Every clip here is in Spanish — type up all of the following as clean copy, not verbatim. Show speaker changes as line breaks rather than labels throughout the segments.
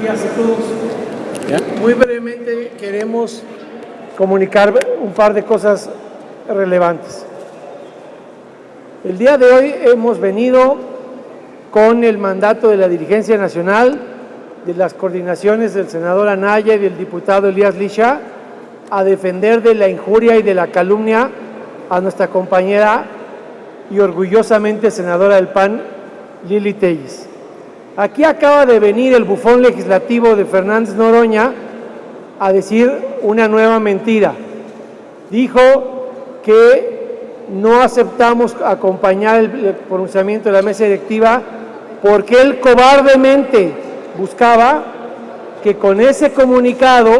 días a todos. Muy brevemente queremos comunicar un par de cosas relevantes. El día de hoy hemos venido con el mandato de la dirigencia nacional, de las coordinaciones del senador Anaya y del diputado Elías Lisha, a defender de la injuria y de la calumnia a nuestra compañera y orgullosamente senadora del PAN, Lili Telles. Aquí acaba de venir el bufón legislativo de Fernández Noroña a decir una nueva mentira. Dijo que no aceptamos acompañar el pronunciamiento de la mesa directiva porque él cobardemente buscaba que con ese comunicado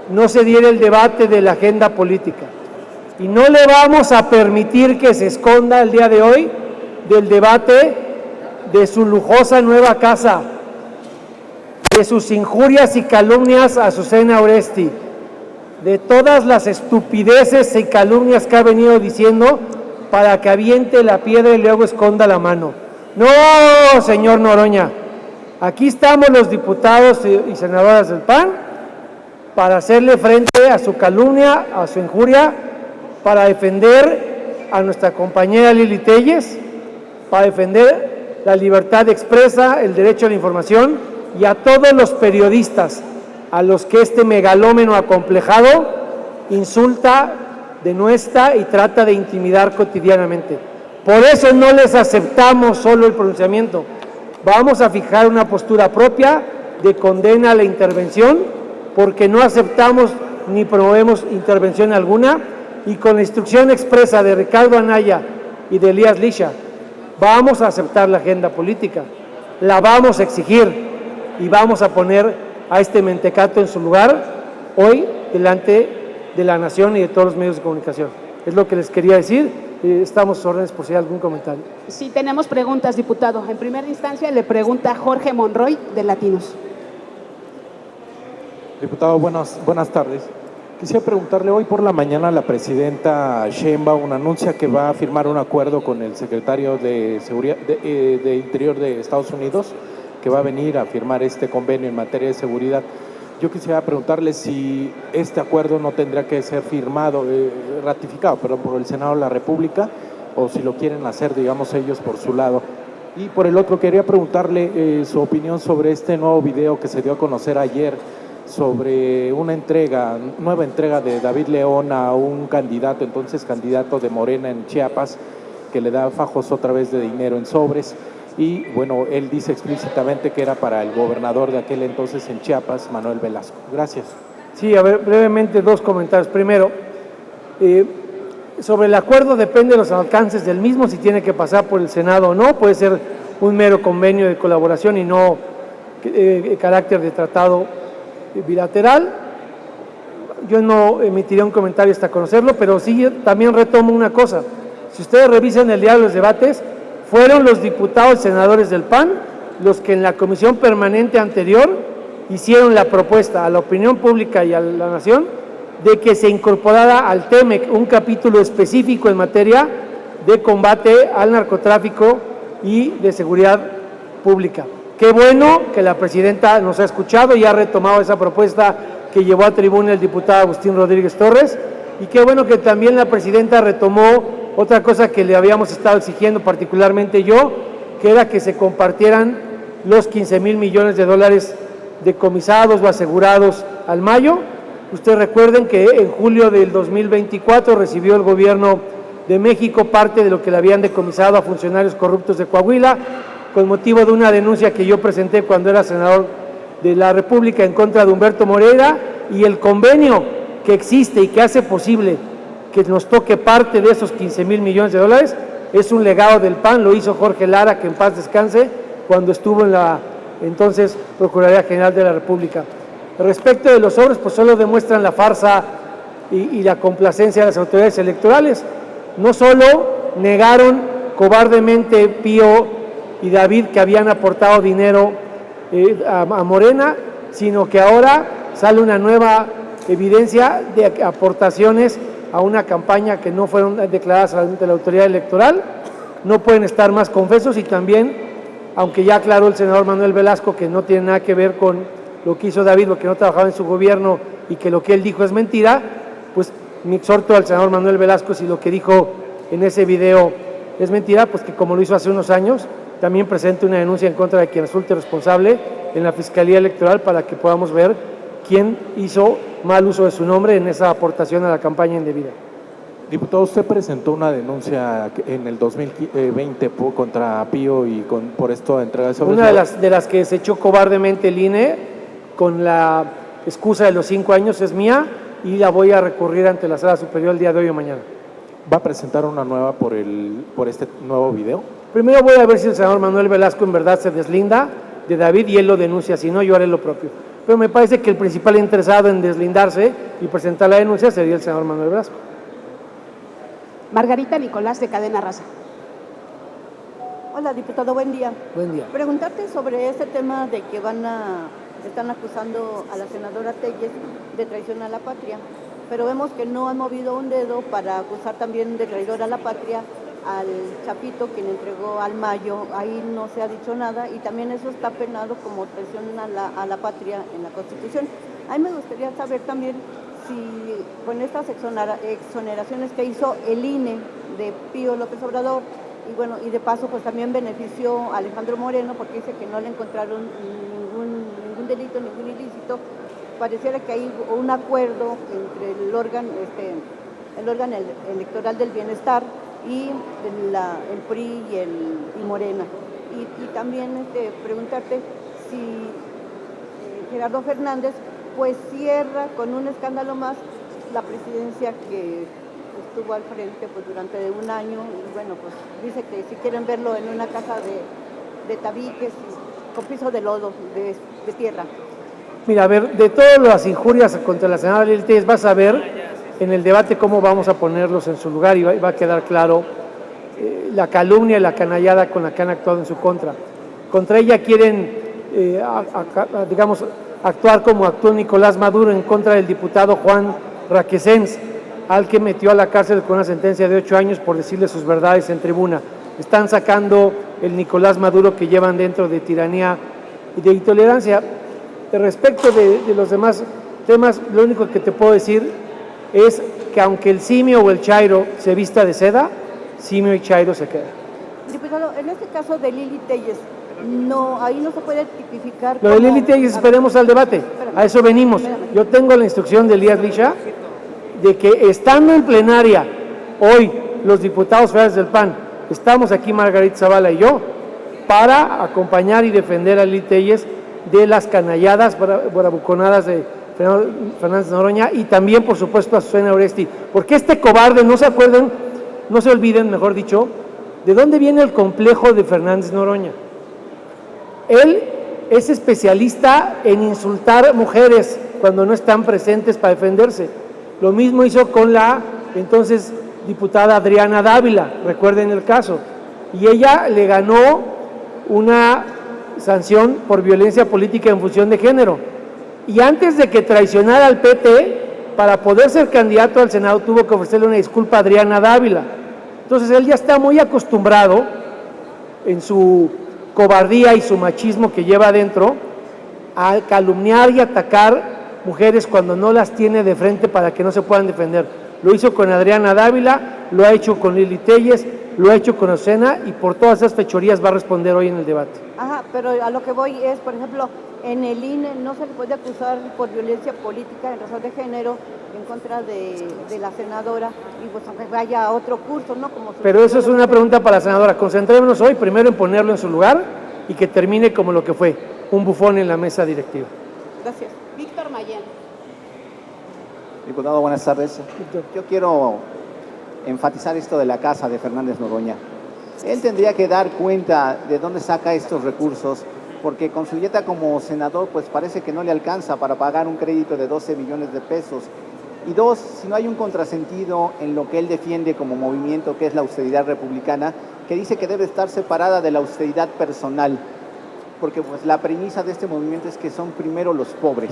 no se diera el debate de la agenda política. Y no le vamos a permitir que se esconda el día de hoy del debate de su lujosa nueva casa, de sus injurias y calumnias a Azucena Oresti, de todas las estupideces y calumnias que ha venido diciendo para que aviente la piedra y luego esconda la mano. No, señor Noroña, aquí estamos los diputados y senadoras del PAN para hacerle frente a su calumnia, a su injuria, para defender a nuestra compañera Lili Telles, para defender la libertad de expresa, el derecho a la información y a todos los periodistas a los que este megalómeno acomplejado insulta, denuestra y trata de intimidar cotidianamente. Por eso no les aceptamos solo el pronunciamiento. Vamos a fijar una postura propia de condena a la intervención, porque no aceptamos ni promovemos intervención alguna, y con la instrucción expresa de Ricardo Anaya y de Elías Lisha, vamos a aceptar la agenda política, la vamos a exigir y vamos a poner a este mentecato en su lugar hoy delante de la nación y de todos los medios de comunicación. Es lo que les quería decir. Estamos a órdenes por si hay algún comentario.
Sí, tenemos preguntas, diputado. En primera instancia le pregunta Jorge Monroy, de Latinos.
Diputado, buenas tardes. Quisiera preguntarle, hoy por la mañana la presidenta Sheinbaum anuncia que va a firmar un acuerdo con el secretario de Seguridad de Interior de Estados Unidos, que va a venir a firmar este convenio en materia de seguridad. Yo quisiera preguntarle si este acuerdo no tendría que ser firmado, ratificado, por el Senado de la República, o si lo quieren hacer, digamos, ellos por su lado. Y por el otro, quería preguntarle su opinión sobre este nuevo video que se dio a conocer ayer, sobre una nueva entrega de David León a un candidato, entonces candidato de Morena en Chiapas, que le da fajos otra vez de dinero en sobres. Y bueno, él dice explícitamente que era para el gobernador de aquel entonces en Chiapas, Manuel Velasco. Gracias.
Sí, a ver, brevemente dos comentarios. Primero, sobre el acuerdo depende de los alcances del mismo, si tiene que pasar por el Senado o no. Puede ser un mero convenio de colaboración y no carácter de tratado bilateral. Yo no emitiría un comentario hasta conocerlo, pero sí también retomo una cosa. Si ustedes revisan el diario de los debates, fueron los diputados y senadores del PAN los que en la comisión permanente anterior hicieron la propuesta a la opinión pública y a la nación de que se incorporara al TEMEC un capítulo específico en materia de combate al narcotráfico y de seguridad pública. Qué bueno que la presidenta nos ha escuchado y ha retomado esa propuesta que llevó a tribuna el diputado Agustín Rodríguez Torres, y qué bueno que también la presidenta retomó otra cosa que le habíamos estado exigiendo particularmente yo, que era que se compartieran los 15,000 millones de dólares decomisados o asegurados al mayo. Ustedes recuerden que en julio del 2024 recibió el gobierno de México parte de lo que le habían decomisado a funcionarios corruptos de Coahuila, con motivo de una denuncia que yo presenté cuando era senador de la República en contra de Humberto Moreira, y el convenio que existe y que hace posible que nos toque parte de esos 15,000 millones de dólares es un legado del PAN. Lo hizo Jorge Lara, que en paz descanse, cuando estuvo en la entonces Procuraduría General de la República. Respecto de los sobres, pues solo demuestran la farsa y la complacencia de las autoridades electorales. No solo negaron cobardemente Pío y David que habían aportado dinero a Morena, sino que ahora sale una nueva evidencia de aportaciones a una campaña que no fueron declaradas ante la autoridad electoral. No pueden estar más confesos, y también aunque ya aclaró el senador Manuel Velasco que no tiene nada que ver con lo que hizo David, porque no trabajaba en su gobierno y que lo que él dijo es mentira, pues me exhorto al senador Manuel Velasco, si lo que dijo en ese video es mentira, pues que como lo hizo hace unos años, también presente una denuncia en contra de quien resulte responsable en la Fiscalía Electoral para que podamos ver quién hizo mal uso de su nombre en esa aportación a la campaña indebida.
Diputado, usted presentó una denuncia en el 2020 contra Pío y por esto entrega de sobre.
Una de las que desechó cobardemente el INE con la excusa de los 5 años es mía y la voy a recurrir ante la Sala Superior el día de hoy o mañana.
¿Va a presentar una nueva por este nuevo video?
Primero voy a ver si el senador Manuel Velasco en verdad se deslinda de David y él lo denuncia, si no yo haré lo propio. Pero me parece que el principal interesado en deslindarse y presentar la denuncia sería el senador Manuel Velasco.
Margarita Nicolás, de Cadena Raza.
Hola, diputado, buen día.
Buen día.
Preguntarte sobre este tema de que están acusando a la senadora Telles de traición a la patria, pero vemos que no han movido un dedo para acusar también de traidor a la patria al Chapito, quien entregó al Mayo. Ahí no se ha dicho nada y también eso está penado como traición a la patria en la Constitución. A mí me gustaría saber también si con estas exoneraciones que hizo el INE de Pío López Obrador, y bueno, y de paso pues también benefició a Alejandro Moreno porque dice que no le encontraron ningún delito, ningún ilícito, pareciera que hay un acuerdo entre el órgano electoral del bienestar y el PRI y Morena. Y también preguntarte si Gerardo Fernández pues cierra con un escándalo más la presidencia que estuvo al frente pues durante un año, y bueno, pues dice que si quieren verlo en una casa de tabiques con piso de lodo, de tierra.
Mira, a ver, de todas las injurias contra la senadora Lili Telles vas a ver en el debate cómo vamos a ponerlos en su lugar y va a quedar claro la calumnia y la canallada con la que han actuado en su contra. Contra ella quieren, digamos, actuar como actuó Nicolás Maduro en contra del diputado Juan Requesens, al que metió a la cárcel con una sentencia de 8 años por decirle sus verdades en tribuna. Están sacando el Nicolás Maduro que llevan dentro de tiranía y de intolerancia. Respecto de los demás temas, lo único que te puedo decir es que aunque el simio o el chairo se vista de seda, simio y chairo se quedan.
Diputado, en este caso de Lili Telles, ahí no se puede tipificar.
Lo de Lili Telles, esperemos al debate, a eso venimos. Yo tengo la instrucción de Elías Licha de que estando en plenaria hoy los diputados federales del PAN, estamos aquí Margarita Zavala y yo, para acompañar y defender a Lili Telles de las canalladas bravuconadas de Fernández Noroña y también, por supuesto, a Susana Oresti, porque este cobarde, no se olviden, mejor dicho, de dónde viene el complejo de Fernández Noroña. Él es especialista en insultar mujeres cuando no están presentes para defenderse. Lo mismo hizo con la entonces diputada Adriana Dávila, recuerden el caso, y ella le ganó una sanción por violencia política en función de género. Y antes de que traicionara al PT, para poder ser candidato al Senado, tuvo que ofrecerle una disculpa a Adriana Dávila. Entonces él ya está muy acostumbrado en su cobardía y su machismo que lleva adentro a calumniar y atacar mujeres cuando no las tiene de frente para que no se puedan defender. Lo hizo con Adriana Dávila, lo ha hecho con Lili Telles, lo ha hecho con Osena y por todas esas fechorías va a responder hoy en el debate.
Ajá, pero a lo que voy es, por ejemplo, en el INE no se le puede acusar por violencia política en razón de género en contra de la senadora y pues aunque vaya a otro curso, ¿no?
Pero eso es una pregunta para la senadora. Concentrémonos hoy primero en ponerlo en su lugar y que termine como lo que fue, un bufón en la mesa directiva.
Gracias.
Víctor Mayén.
Diputado, buenas tardes. Yo quiero enfatizar esto de la casa de Fernández Noroña. Él tendría que dar cuenta de dónde saca estos recursos, porque con su dieta como senador, pues parece que no le alcanza para pagar un crédito de 12 millones de pesos. Y dos, si no hay un contrasentido en lo que él defiende como movimiento, que es la austeridad republicana, que dice que debe estar separada de la austeridad personal, porque pues la premisa de este movimiento es que son primero los pobres.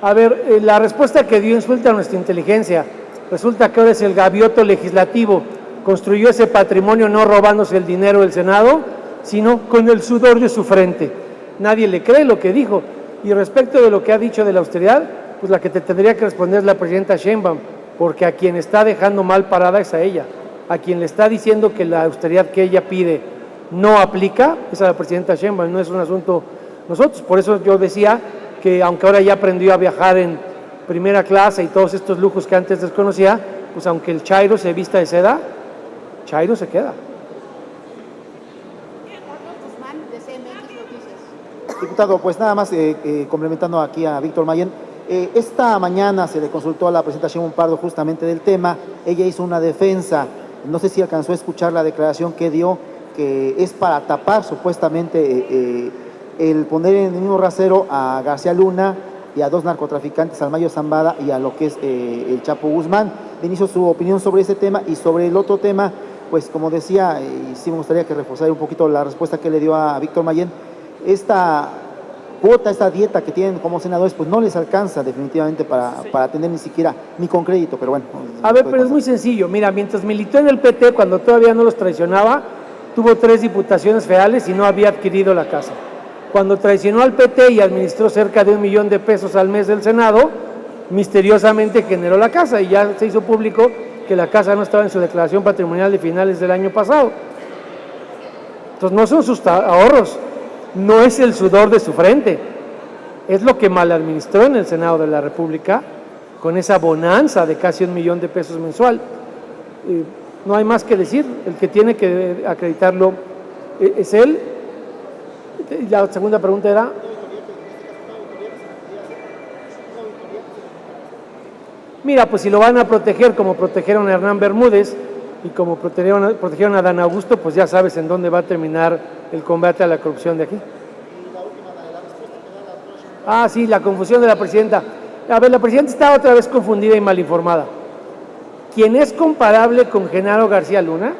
A ver, la respuesta que dio insulta a nuestra inteligencia. Resulta que ahora es el gavioto legislativo, construyó ese patrimonio no robándose el dinero del Senado sino con el sudor de su frente. Nadie le cree lo que dijo. Y respecto de lo que ha dicho de la austeridad, pues la que te tendría que responder es la presidenta Sheinbaum, porque a quien está dejando mal parada es a ella. A quien le está diciendo que la austeridad que ella pide no aplica es a la presidenta Sheinbaum, no es un asunto nosotros. Por eso yo decía que aunque ahora ya aprendió a viajar en primera clase y todos estos lujos que antes desconocía, pues aunque el chairo se vista de seda, chairo se queda.
Diputado, pues nada más complementando aquí a Víctor Mayén, esta mañana se le consultó a la presidenta Sheinbaum Pardo justamente del tema, ella hizo una defensa, no sé si alcanzó a escuchar la declaración que dio, que es para tapar supuestamente el poner en el mismo rasero a García Luna y a 2 narcotraficantes, al Mayo Zambada y a lo que es el Chapo Guzmán. De inicio su opinión sobre ese tema y sobre el otro tema, pues como decía, y sí me gustaría que reforzara un poquito la respuesta que le dio a Víctor Mayén, esta cuota, esta dieta que tienen como senadores, pues no les alcanza definitivamente para tener ni siquiera, ni con crédito, pero bueno.
A ver, pero es muy sencillo. Mira, mientras militó en el PT, cuando todavía no los traicionaba, tuvo 3 diputaciones federales y no había adquirido la casa. Cuando traicionó al PT y administró cerca de $1 millón al mes del Senado, misteriosamente generó la casa y ya se hizo público que la casa no estaba en su declaración patrimonial de finales del año pasado. Entonces no son sus ahorros, no es el sudor de su frente, es lo que mal administró en el Senado de la República con esa bonanza de casi $1 millón mensual. No hay más que decir, el que tiene que acreditarlo es él. La segunda pregunta era... Mira, pues si lo van a proteger como protegieron a Hernán Bermúdez y como protegieron a Dan Augusto, pues ya sabes en dónde va a terminar el combate a la corrupción de aquí. Ah, sí, la confusión de la presidenta. A ver, la presidenta está otra vez confundida y mal informada. Quien es comparable con Genaro García Luna,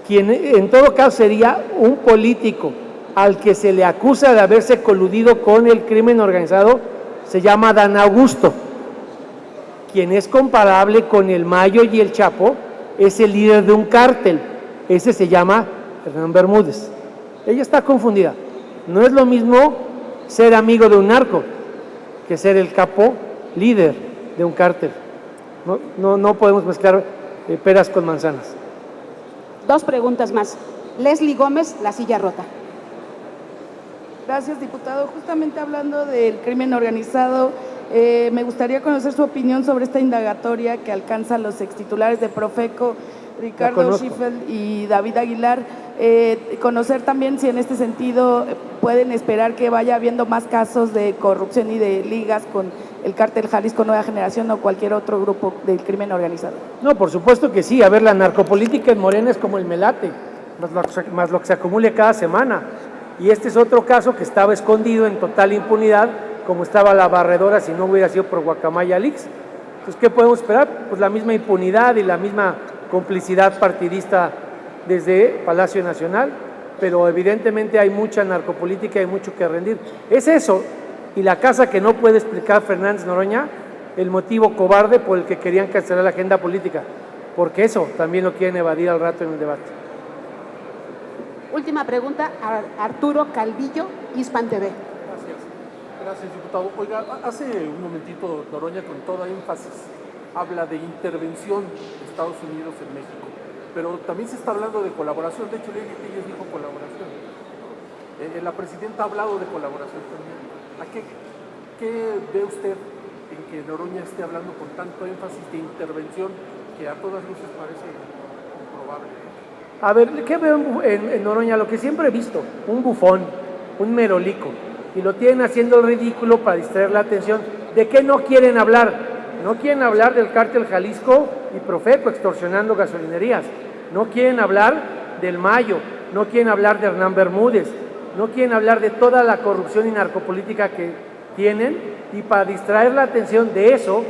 quien en todo caso sería un político al que se le acusa de haberse coludido con el crimen organizado, se llama Dan Augusto. Quien es comparable con el Mayo y el Chapo es el líder de un cártel, ese se llama Hernán Bermúdez. Ella está confundida. No es lo mismo ser amigo de un narco que ser el capo líder de un cártel. No podemos mezclar peras con manzanas.
2 preguntas más. Leslie Gómez, La Silla Rota.
Gracias, diputado. Justamente hablando del crimen organizado, me gustaría conocer su opinión sobre esta indagatoria que alcanza a los extitulares de Profeco, Ricardo Schiffel y David Aguilar. Conocer también si en este sentido pueden esperar que vaya habiendo más casos de corrupción y de ligas con el cártel Jalisco Nueva Generación o cualquier otro grupo del crimen organizado.
No, por supuesto que sí. A ver, la narcopolítica en Morena es como el melate, más lo que se acumule cada semana. Y este es otro caso que estaba escondido en total impunidad, como estaba la barredora si no hubiera sido por Guacamaya Leaks. Entonces, ¿qué podemos esperar? Pues la misma impunidad y la misma complicidad partidista desde Palacio Nacional, pero evidentemente hay mucha narcopolítica y mucho que rendir. Es eso, y la casa que no puede explicar Fernández Noroña, el motivo cobarde por el que querían cancelar la agenda política, porque eso también lo quieren evadir al rato en el debate.
Última pregunta, Arturo Calvillo, Hispan TV.
Gracias, diputado. Oiga, hace un momentito Noroña con toda énfasis habla de intervención de Estados Unidos en México, pero también se está hablando de colaboración. De hecho, Lili Telles dijo colaboración. La presidenta ha hablado de colaboración también. ¿Qué ve usted en que Noroña esté hablando con tanto énfasis de intervención que a todas luces parece improbable?
A ver, ¿qué veo en Noroña? Lo que siempre he visto, un bufón, un merolico, y lo tienen haciendo el ridículo para distraer la atención. ¿De qué no quieren hablar? No quieren hablar del cártel Jalisco y Profeco extorsionando gasolinerías, no quieren hablar del Mayo, no quieren hablar de Hernán Bermúdez, no quieren hablar de toda la corrupción y narcopolítica que tienen, y para distraer la atención de eso,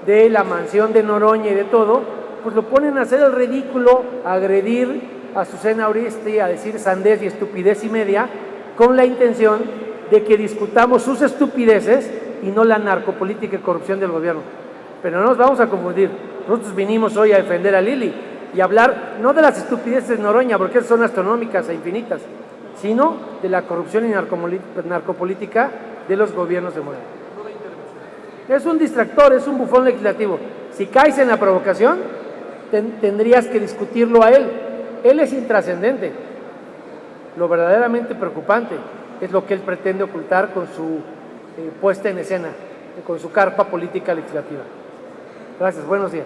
de la mansión de Noroña y de todo, pues lo ponen a hacer el ridículo, a agredir a Susana Oresti, a decir sandez y estupidez y media, con la intención de que discutamos sus estupideces y no la narcopolítica y corrupción del gobierno. Pero no nos vamos a confundir. Nosotros vinimos hoy a defender a Lili y hablar no de las estupideces de Noroña, porque son astronómicas e infinitas, sino de la corrupción y narcopolítica de los gobiernos de Morena. Es un distractor, es un bufón legislativo. Si caes en la provocación, tendrías que discutirlo a él. Él es intrascendente. Lo verdaderamente preocupante es lo que él pretende ocultar con su puesta en escena, con su carpa política legislativa. Gracias, buenos días.